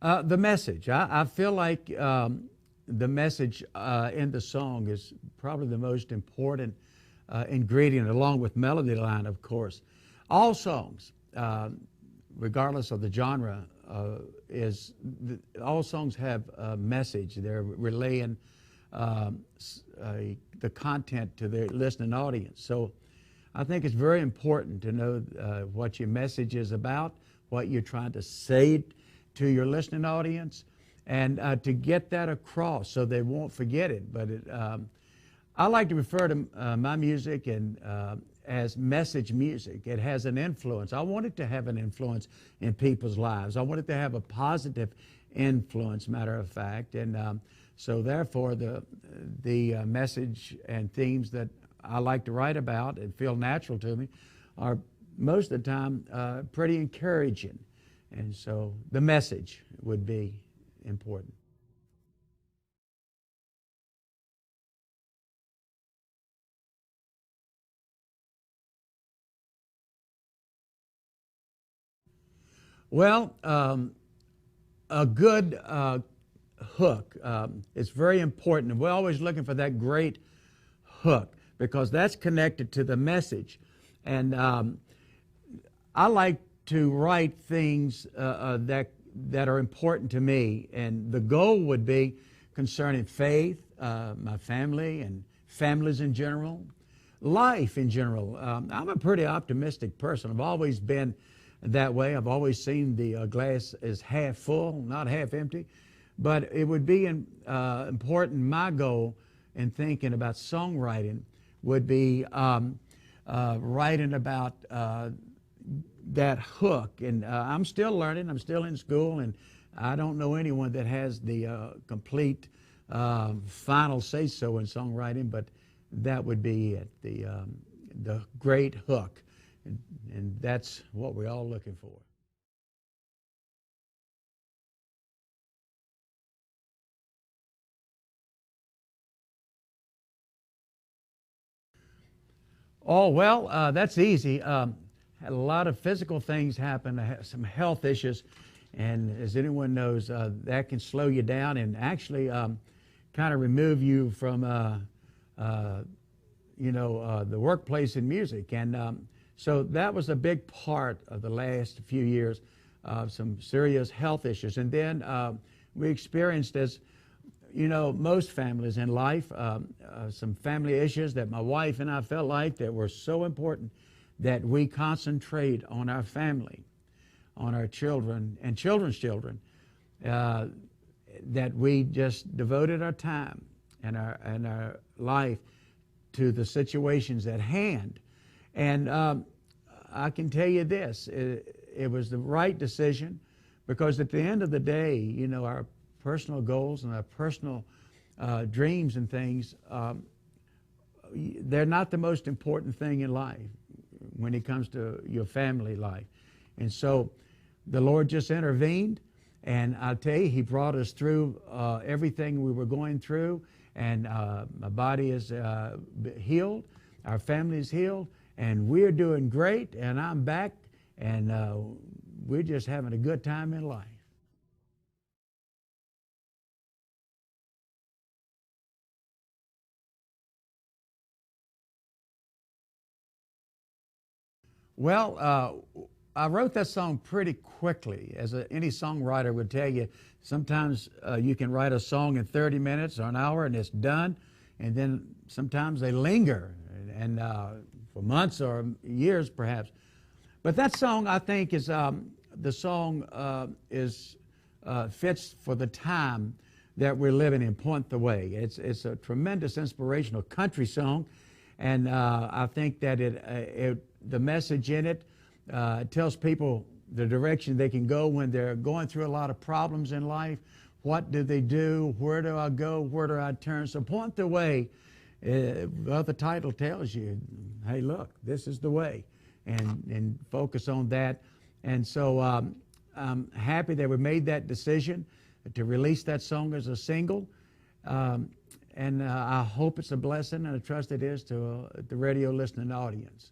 The message. I feel like the message in the song is probably the most important ingredient, along with melody line, of course. All songs, regardless of the genre, all songs have a message. They're relaying the content to the listening audience. So I think it's very important to know what your message is about, what you're trying to say to your listening audience, and to get that across so they won't forget it. But I like to refer to my music as message music. It has an influence. I want it to have an influence in people's lives. I want it to have a positive influence, matter of fact. And so therefore, the message and themes that I like to write about and feel natural to me are most of the time pretty encouraging. And so the message would be important. Well, a good hook is very important. We're always looking for that great hook because that's connected to the message. And I like to write things that are important to me, and the goal would be concerning faith, my family, and families in general, life in general. I'm a pretty optimistic person. I've always been that way. I've always seen the glass as half full, not half empty. But it would be important. My goal in thinking about songwriting would be writing about that hook. And I'm still learning. I'm still in school, and I don't know anyone that has the complete final say-so in songwriting, but that would be it, the great hook. And that's what we're all looking for. Oh, well, that's easy. Had a lot of physical things happen. I had some health issues, and as anyone knows, that can slow you down and actually kind of remove you from, the workplace in music. And so that was a big part of the last few years, some serious health issues. And then we experienced, as most families in life, some family issues that my wife and I felt like that were so important that we concentrate on our family, on our children and children's children, that we just devoted our time and our life to the situations at hand. And I can tell you this, it was the right decision, because at the end of the day, our personal goals and our personal dreams and things, they're not the most important thing in life when it comes to your family life. And so the Lord just intervened, and I'll tell you, He brought us through everything we were going through, and my body is healed, our family is healed, and we're doing great, and I'm back, and we're just having a good time in life. Well, I wrote that song pretty quickly. As any songwriter would tell you, sometimes you can write a song in 30 minutes or an hour and it's done, and then sometimes they linger and for months or years perhaps. But that song, I think, is the song fits for the time that we're living in. Point the way. It's a tremendous inspirational country song, and I think that the message in it tells people the direction they can go when they're going through a lot of problems in life. What do they do? Where do I go? Where do I turn? So point the way. Well, the title tells you, hey, look, this is the way, and focus on that. And so I'm happy that we made that decision to release that song as a single. And I hope it's a blessing, and I trust it is to the radio listening audience.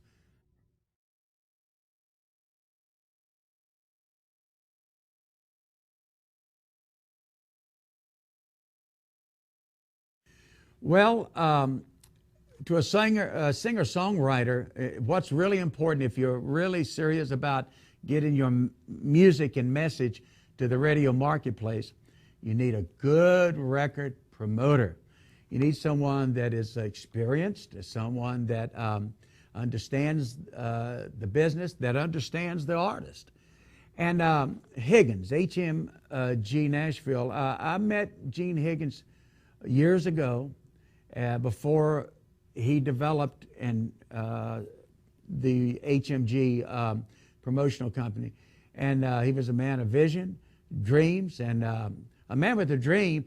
Well, to a singer-songwriter, what's really important if you're really serious about getting your music and message to the radio marketplace, you need a good record promoter. You need someone that is experienced, someone that understands the business, that understands the artist. And Higgins, HMG Nashville, I met Gene Higgins years ago before he developed the HMG promotional company. And he was a man of vision, dreams, and a man with a dream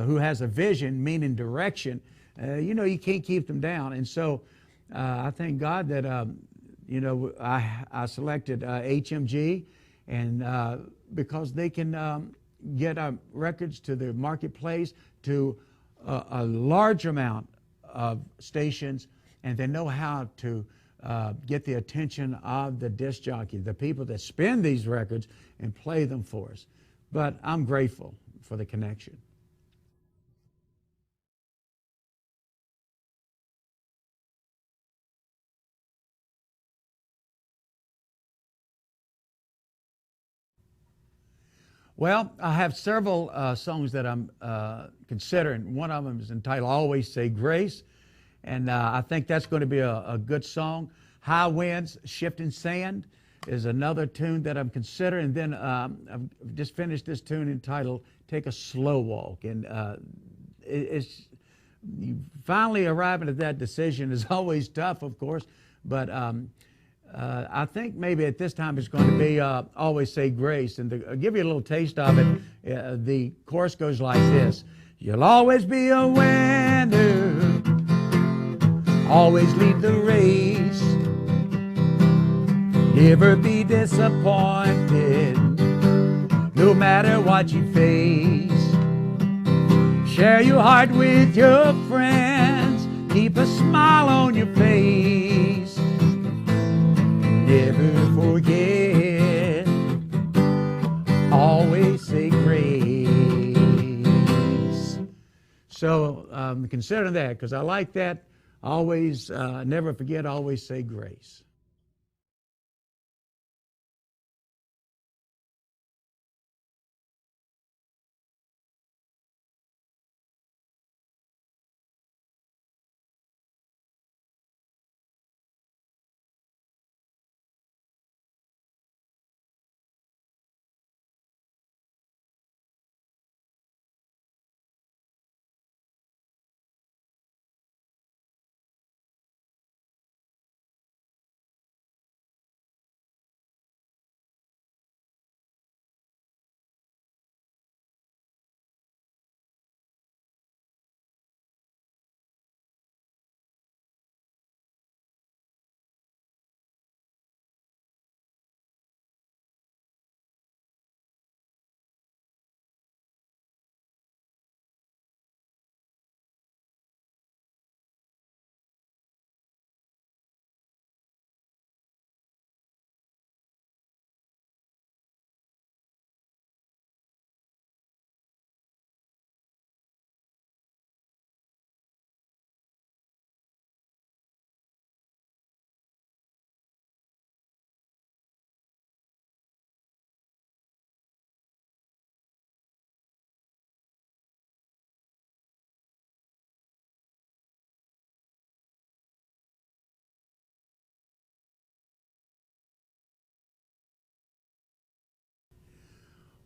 who has a vision, meaning direction. You can't keep them down. And so I thank God that, I selected HMG, and because they can get records to the marketplace, to a large amount of stations, and they know how to get the attention of the disc jockey, the people that spin these records and play them for us. But I'm grateful for the connection. Well, I have several songs that I'm considering. One of them is entitled Always Say Grace, and I think that's going to be a good song. High Winds, Shifting Sand is another tune that I'm considering. And then I've just finished this tune entitled Take a Slow Walk. And it's you finally arriving at that decision is always tough, of course, but I think maybe at this time it's going to be Always Say Grace. And to give you a little taste of it, the chorus goes like this. You'll always be a winner, always lead the race, never be disappointed, no matter what you face. Share your heart with your friends, keep a smile on your face. Never forget, always say grace. So consider that, because I like that. Always, never forget, always say grace.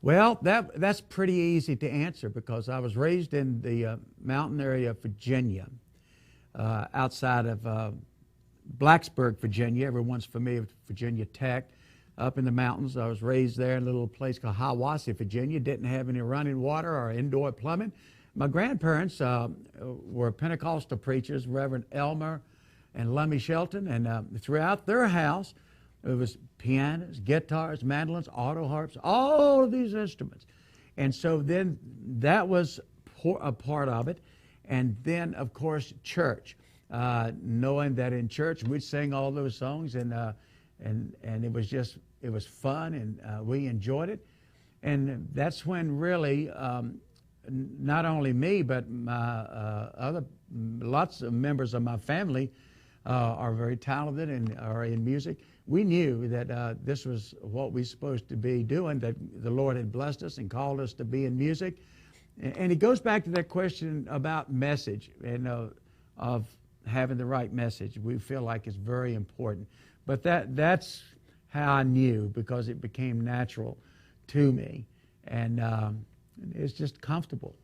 Well, that's pretty easy to answer because I was raised in the mountain area of Virginia, outside of Blacksburg, Virginia. Everyone's familiar with Virginia Tech. Up in the mountains, I was raised there in a little place called Hiawassee, Virginia. Didn't have any running water or indoor plumbing. My grandparents were Pentecostal preachers, Reverend Elmer and Lummy Shelton, and throughout their house, it was pianos, guitars, mandolins, auto harps, all of these instruments. And so then that was a part of it. And then, of course, church. Knowing that in church we'd sing all those songs, and it was fun, and we enjoyed it. And that's when really, not only me, but my other lots of members of my family are very talented and are in music. We knew that this was what we were supposed to be doing, that the Lord had blessed us and called us to be in music. And it goes back to that question about message and of having the right message. We feel like it's very important. But that's how I knew, because it became natural to me. And it's just comfortable.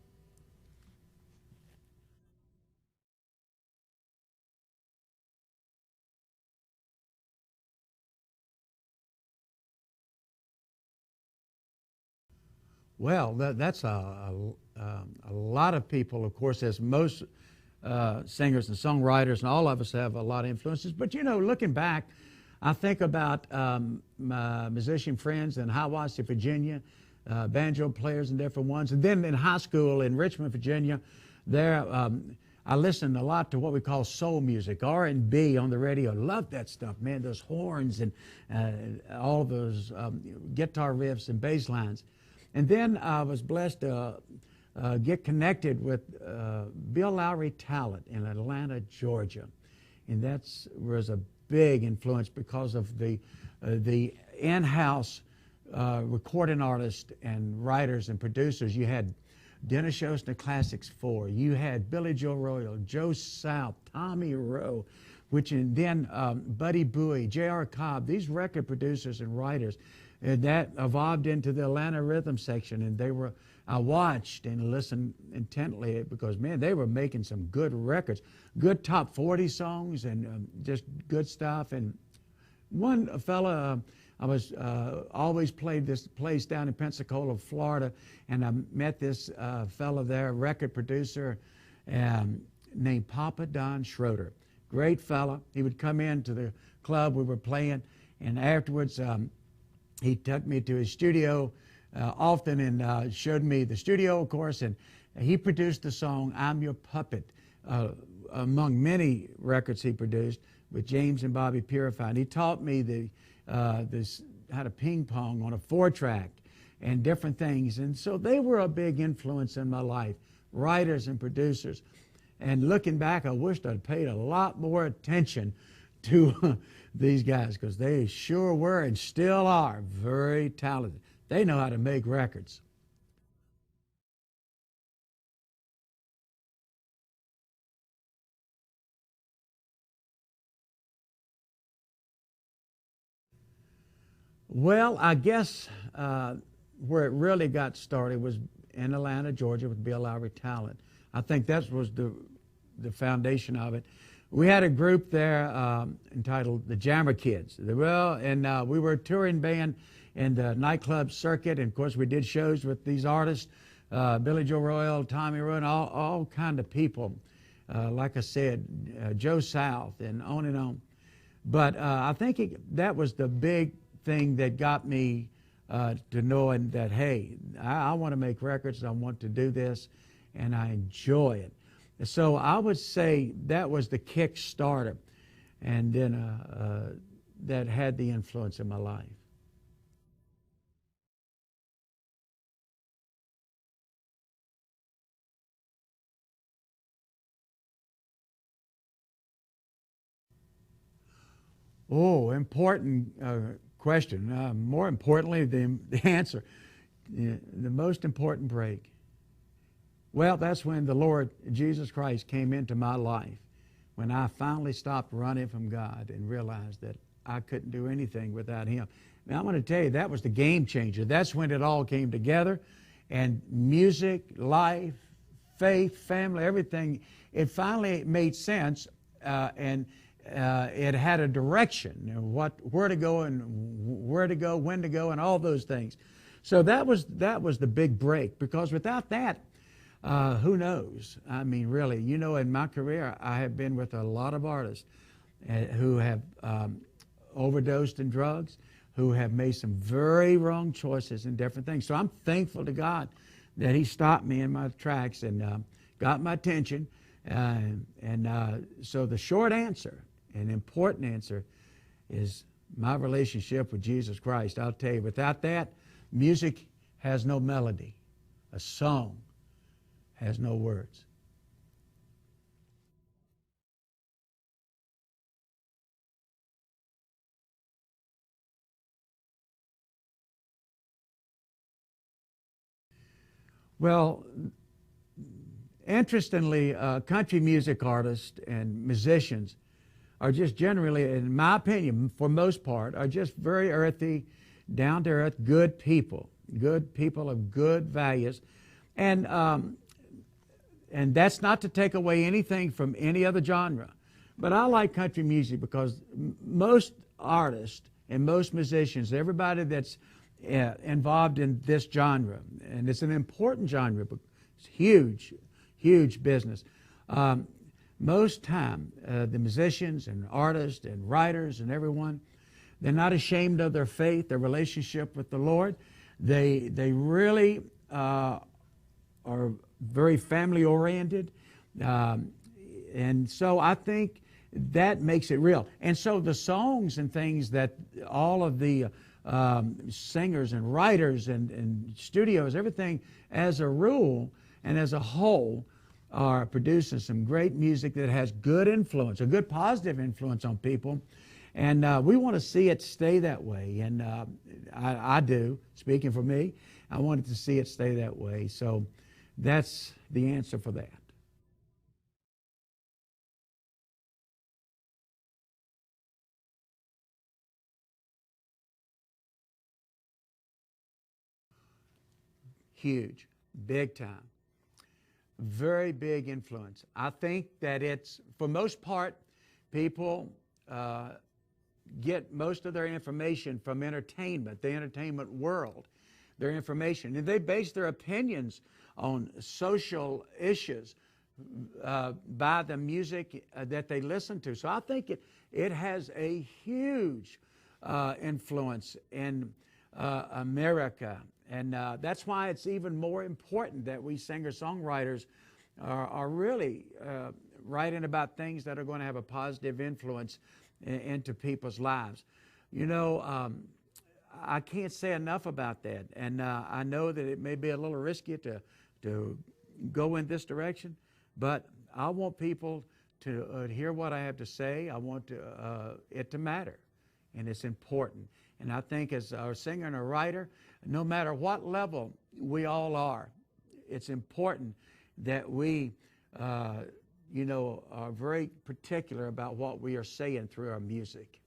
Well, that's a lot of people, of course, as most singers and songwriters, and all of us have a lot of influences. But, you know, looking back, I think about my musician friends in Hiawassee, Virginia, banjo players and different ones. And then in high school in Richmond, Virginia, there I listened a lot to what we call soul music, R&B on the radio. Loved that stuff, man, those horns and all those guitar riffs and bass lines. And then I was blessed to get connected with Bill Lowry Talent in Atlanta, Georgia. And that was a big influence because of the in-house recording artists and writers and producers. You had Dennis Yost and the Classics 4. You had Billy Joe Royal, Joe South, Tommy Rowe, and then Buddy Bowie, J.R. Cobb, these record producers and writers. And that evolved into the Atlanta Rhythm section, and I watched and listened intently because, man, they were making some good records, good top 40 songs, and just good stuff. And one fella, I was always played this place down in Pensacola, Florida, and I met this fella there, record producer, named Papa Don Schroeder. Great fella. He would come into the club we were playing, and afterwards, he took me to his studio often and showed me the studio, of course, and he produced the song "I'm Your Puppet," among many records he produced with James and Bobby Purify. And he taught me how to ping pong on a 4-track and different things. And so they were a big influence in my life, writers and producers. And looking back, I wished I'd paid a lot more attention to these guys, because they sure were and still are very talented. They know how to make records. Well, I guess where it really got started was in Atlanta, Georgia, with Bill Lowry Talent. I think that was the foundation of it. We had a group there entitled the Jammer Kids. And we were a touring band in the nightclub circuit. And of course, we did shows with these artists, Billy Joe Royal, Tommy Rowe, and all kind of people. Like I said, Joe South, and on and on. But I think that was the big thing that got me to knowing that, hey, I want to make records. I want to do this, and I enjoy it. So I would say that was the kick starter, and then that had the influence in my life. Oh, important question. More importantly, the answer. The most important break. Well, that's when the Lord Jesus Christ came into my life, when I finally stopped running from God and realized that I couldn't do anything without Him. Now, I'm going to tell you, that was the game changer. That's when it all came together, and music, life, faith, family, everything, it finally made sense, and it had a direction, where to go and when to go, and all those things. So that was the big break, because without that, who knows? I mean, really, in my career, I have been with a lot of artists who have overdosed in drugs, who have made some very wrong choices and different things. So I'm thankful to God that He stopped me in my tracks and got my attention. So the short answer, an important answer, is my relationship with Jesus Christ. I'll tell you, without that, music has no melody. A song has no words. Well, interestingly, country music artists and musicians are just generally, in my opinion, for most part, are just very earthy, down to earth, good people of good values, and that's not to take away anything from any other genre. But I like country music because most artists and most musicians, everybody that's involved in this genre, and it's an important genre, but it's huge, huge business. Um, Most time, the musicians and artists and writers and everyone, they're not ashamed of their faith, their relationship with the Lord. They really are very family oriented. And so I think that makes it real. And so the songs and things that all of the singers and writers and studios, everything as a rule and as a whole, are producing some great music that has good influence, a good positive influence on people. And we want to see it stay that way. And I do, speaking for me, I wanted to see it stay that way. So that's the answer for that. Huge, big time, very big influence. I think that it's, for most part, people get most of their information from entertainment, the entertainment world, their information. And they base their opinions on social issues by the music that they listen to. So I think it has a huge influence in America. And that's why it's even more important that we singer-songwriters are really writing about things that are going to have a positive influence into people's lives. You know, I can't say enough about that. And I know that it may be a little risky to go in this direction, but I want people to hear what I have to say. I want it to matter, and it's important. And I think as a singer and a writer, no matter what level we all are, it's important that we, are very particular about what we are saying through our music.